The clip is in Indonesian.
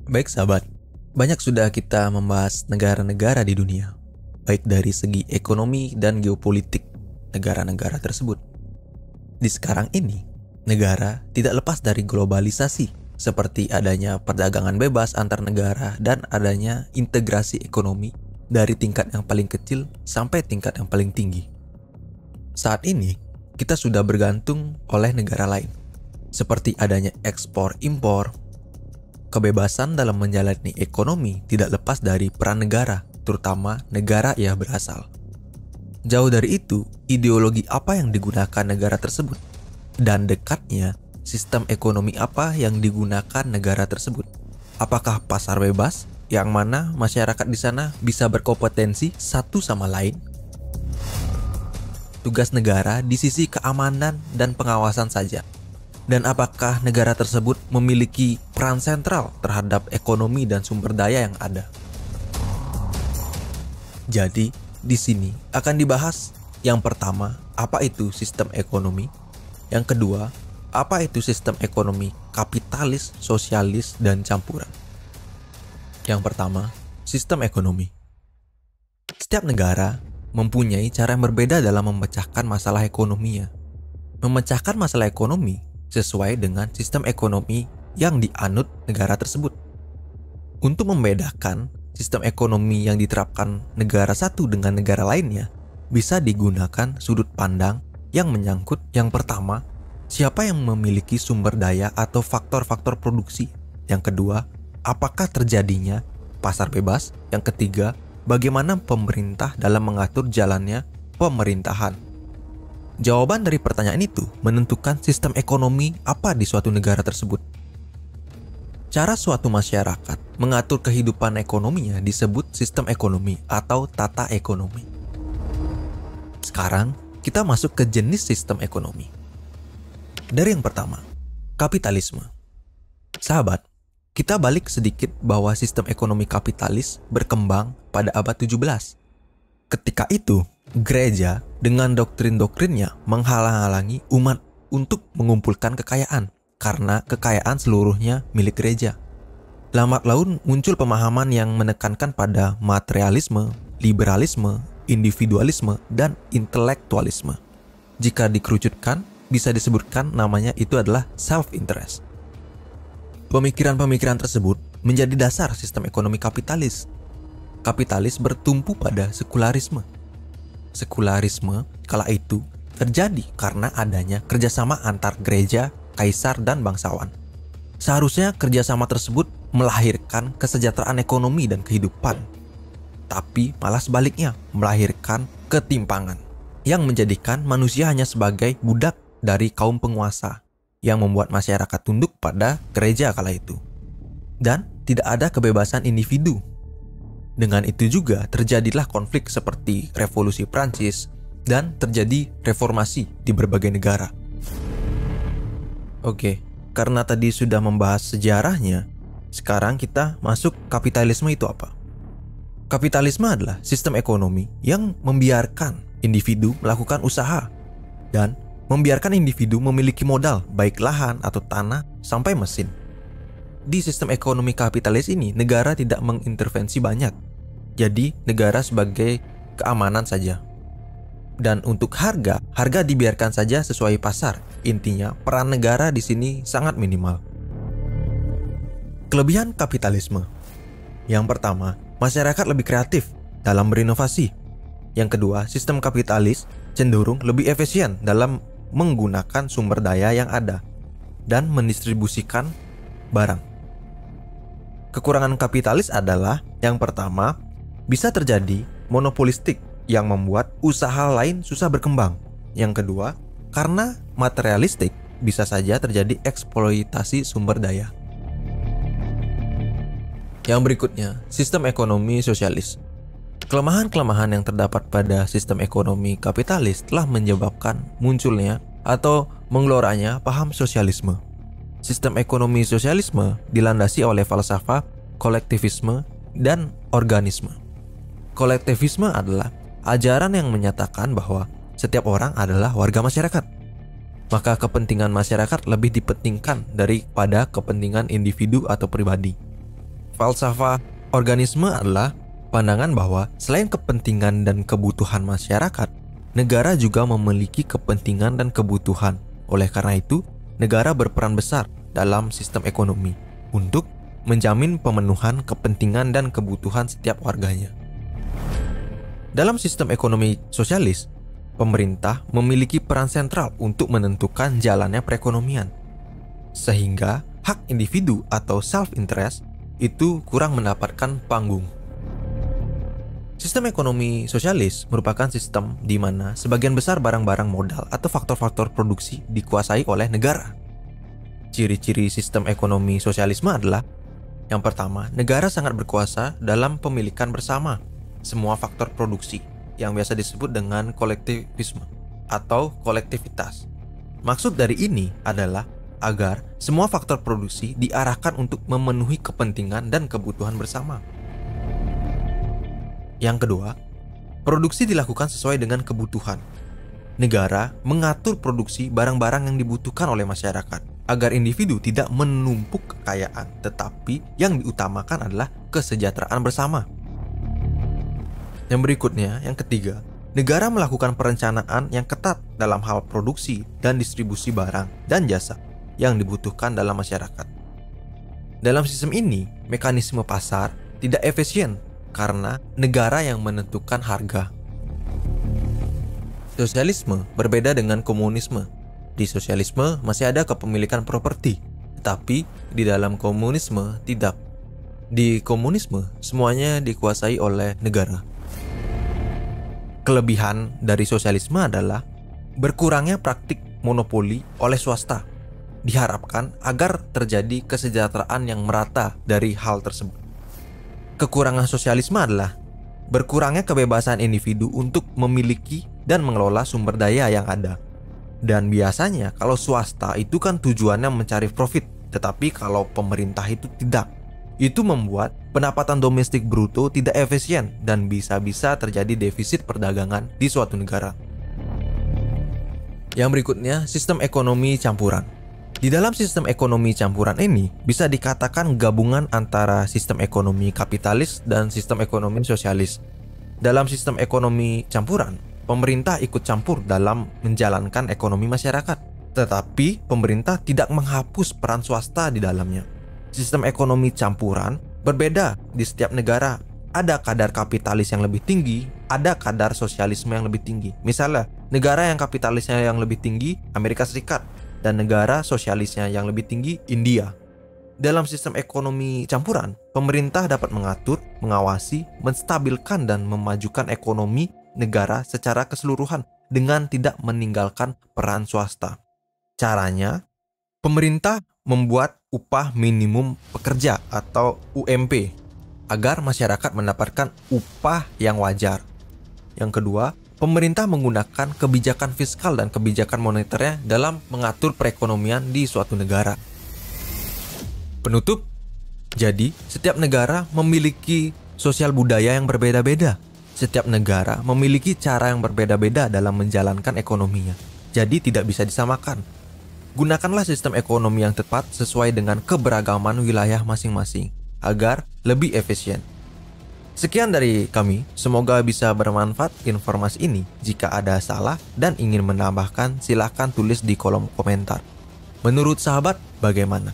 Baik sahabat, banyak sudah kita membahas negara-negara di dunia, baik dari segi ekonomi dan geopolitik negara-negara tersebut. Di sekarang ini, negara tidak lepas dari globalisasi, seperti adanya perdagangan bebas antar negara dan adanya integrasi ekonomi dari tingkat yang paling kecil sampai tingkat yang paling tinggi. Saat ini, kita sudah bergantung oleh negara lain, seperti adanya ekspor-impor. Kebebasan dalam menjalani ekonomi tidak lepas dari peran negara, terutama negara ia berasal. Jauh dari itu, ideologi apa yang digunakan negara tersebut, dan dekatnya sistem ekonomi apa yang digunakan negara tersebut. Apakah pasar bebas, yang mana masyarakat di sana bisa berkompetensi satu sama lain? Tugas negara di sisi keamanan dan pengawasan saja. Dan apakah negara tersebut memiliki peran sentral terhadap ekonomi dan sumber daya yang ada? Jadi, di sini akan dibahas yang pertama, apa itu sistem ekonomi? Yang kedua, apa itu sistem ekonomi kapitalis, sosialis, dan campuran? Yang pertama, sistem ekonomi. Setiap negara mempunyai cara yang berbeda dalam memecahkan masalah ekonominya. Memecahkan masalah ekonomi sesuai dengan sistem ekonomi yang dianut negara tersebut. Untuk membedakan sistem ekonomi yang diterapkan negara satu dengan negara lainnya, bisa digunakan sudut pandang yang menyangkut yang pertama, siapa yang memiliki sumber daya atau faktor-faktor produksi. Yang kedua, apakah terjadinya pasar bebas. Yang ketiga, bagaimana pemerintah dalam mengatur jalannya pemerintahan. Jawaban dari pertanyaan itu menentukan sistem ekonomi apa di suatu negara tersebut. Cara suatu masyarakat mengatur kehidupan ekonominya disebut sistem ekonomi atau tata ekonomi. Sekarang, kita masuk ke jenis sistem ekonomi. Dari yang pertama, kapitalisme. Sahabat, kita balik sedikit bahwa sistem ekonomi kapitalis berkembang pada abad 17. Ketika itu, gereja dengan doktrin-doktrinnya menghalang-halangi umat untuk mengumpulkan kekayaan karena kekayaan seluruhnya milik gereja. Lambat laun muncul pemahaman yang menekankan pada materialisme, liberalisme, individualisme, dan intelektualisme. Jika dikerucutkan, bisa disebutkan namanya itu adalah self-interest. Pemikiran-pemikiran tersebut menjadi dasar sistem ekonomi kapitalis. Kapitalis bertumpu pada sekularisme. Sekularisme kala itu terjadi karena adanya kerjasama antar gereja, kaisar, dan bangsawan. Seharusnya kerjasama tersebut melahirkan kesejahteraan ekonomi dan kehidupan. Tapi malah sebaliknya, melahirkan ketimpangan yang menjadikan manusia hanya sebagai budak dari kaum penguasa yang membuat masyarakat tunduk pada gereja kala itu. Dan tidak ada kebebasan individu. Dengan itu juga terjadilah konflik seperti Revolusi Prancis dan terjadi reformasi di berbagai negara. Oke, karena tadi sudah membahas sejarahnya, sekarang kita masuk kapitalisme itu apa? Kapitalisme adalah sistem ekonomi yang membiarkan individu melakukan usaha dan membiarkan individu memiliki modal baik lahan atau tanah sampai mesin. Di sistem ekonomi kapitalis ini, negara tidak mengintervensi banyak. Jadi, negara sebagai keamanan saja. Dan untuk harga dibiarkan saja sesuai pasar. Intinya, peran negara di sini sangat minimal. Kelebihan kapitalisme. Yang pertama, masyarakat lebih kreatif dalam berinovasi. Yang kedua, sistem kapitalis cenderung lebih efisien dalam menggunakan sumber daya yang ada dan mendistribusikan barang. Kekurangan kapitalis adalah yang pertama, bisa terjadi monopolistik yang membuat usaha lain susah berkembang. Yang kedua, karena materialistik bisa saja terjadi eksploitasi sumber daya. Yang berikutnya, sistem ekonomi sosialis. Kelemahan-kelemahan yang terdapat pada sistem ekonomi kapitalis telah menyebabkan munculnya atau menggeloranya paham sosialisme. Sistem ekonomi sosialisme dilandasi oleh falsafah kolektivisme dan organisme. Kolektivisme adalah ajaran yang menyatakan bahwa setiap orang adalah warga masyarakat. Maka kepentingan masyarakat lebih dipentingkan daripada kepentingan individu atau pribadi. Falsafah organisme adalah pandangan bahwa selain kepentingan dan kebutuhan masyarakat, negara juga memiliki kepentingan dan kebutuhan. Oleh karena itu, negara berperan besar dalam sistem ekonomi untuk menjamin pemenuhan kepentingan dan kebutuhan setiap warganya. Dalam sistem ekonomi sosialis, pemerintah memiliki peran sentral untuk menentukan jalannya perekonomian, sehingga hak individu atau self-interest itu kurang mendapatkan panggung. Sistem ekonomi sosialis merupakan sistem di mana sebagian besar barang-barang modal atau faktor-faktor produksi dikuasai oleh negara. Ciri-ciri sistem ekonomi sosialisme adalah: yang pertama, negara sangat berkuasa dalam pemilikan bersama semua faktor produksi, yang biasa disebut dengan kolektivisme atau kolektivitas. Maksud dari ini adalah agar semua faktor produksi diarahkan untuk memenuhi kepentingan dan kebutuhan bersama. Yang kedua, produksi dilakukan sesuai dengan kebutuhan. Negara mengatur produksi barang-barang yang dibutuhkan oleh masyarakat agar individu tidak menumpuk kekayaan, tetapi yang diutamakan adalah kesejahteraan bersama. Yang berikutnya, yang ketiga, negara melakukan perencanaan yang ketat dalam hal produksi dan distribusi barang dan jasa yang dibutuhkan dalam masyarakat. Dalam sistem ini, mekanisme pasar tidak efisien karena negara yang menentukan harga. Sosialisme berbeda dengan komunisme. Di sosialisme masih ada kepemilikan properti, tetapi di dalam komunisme tidak. Di komunisme, semuanya dikuasai oleh negara. Kelebihan dari sosialisme adalah berkurangnya praktik monopoli oleh swasta. Diharapkan agar terjadi kesejahteraan yang merata dari hal tersebut. Kekurangan sosialisme adalah berkurangnya kebebasan individu untuk memiliki dan mengelola sumber daya yang ada. Dan biasanya kalau swasta itu kan tujuannya mencari profit, tetapi kalau pemerintah itu tidak. Itu membuat pendapatan domestik bruto tidak efisien dan bisa-bisa terjadi defisit perdagangan di suatu negara. Yang berikutnya, sistem ekonomi campuran. Di dalam sistem ekonomi campuran ini bisa dikatakan gabungan antara sistem ekonomi kapitalis dan sistem ekonomi sosialis. Dalam sistem ekonomi campuran, pemerintah ikut campur dalam menjalankan ekonomi masyarakat, tetapi pemerintah tidak menghapus peran swasta di dalamnya. Sistem ekonomi campuran berbeda di setiap negara. Ada kadar kapitalis yang lebih tinggi, ada kadar sosialisme yang lebih tinggi. Misalnya, negara yang kapitalisnya yang lebih tinggi, Amerika Serikat, dan negara sosialisnya yang lebih tinggi, India. Dalam sistem ekonomi campuran, pemerintah dapat mengatur, mengawasi, menstabilkan, dan memajukan ekonomi negara secara keseluruhan dengan tidak meninggalkan peran swasta. Caranya, pemerintah membuat upah minimum pekerja atau UMP agar masyarakat mendapatkan upah yang wajar. Yang kedua, pemerintah menggunakan kebijakan fiskal dan kebijakan moneternya dalam mengatur perekonomian di suatu negara. Penutup, jadi setiap negara memiliki sosial budaya yang berbeda-beda. Setiap negara memiliki cara yang berbeda-beda dalam menjalankan ekonominya. Jadi tidak bisa disamakan. Gunakanlah sistem ekonomi yang tepat sesuai dengan keberagaman wilayah masing-masing agar lebih efisien. Sekian dari kami, semoga bisa bermanfaat informasi ini. Jika ada salah dan ingin menambahkan, silakan tulis di kolom komentar. Menurut sahabat, bagaimana?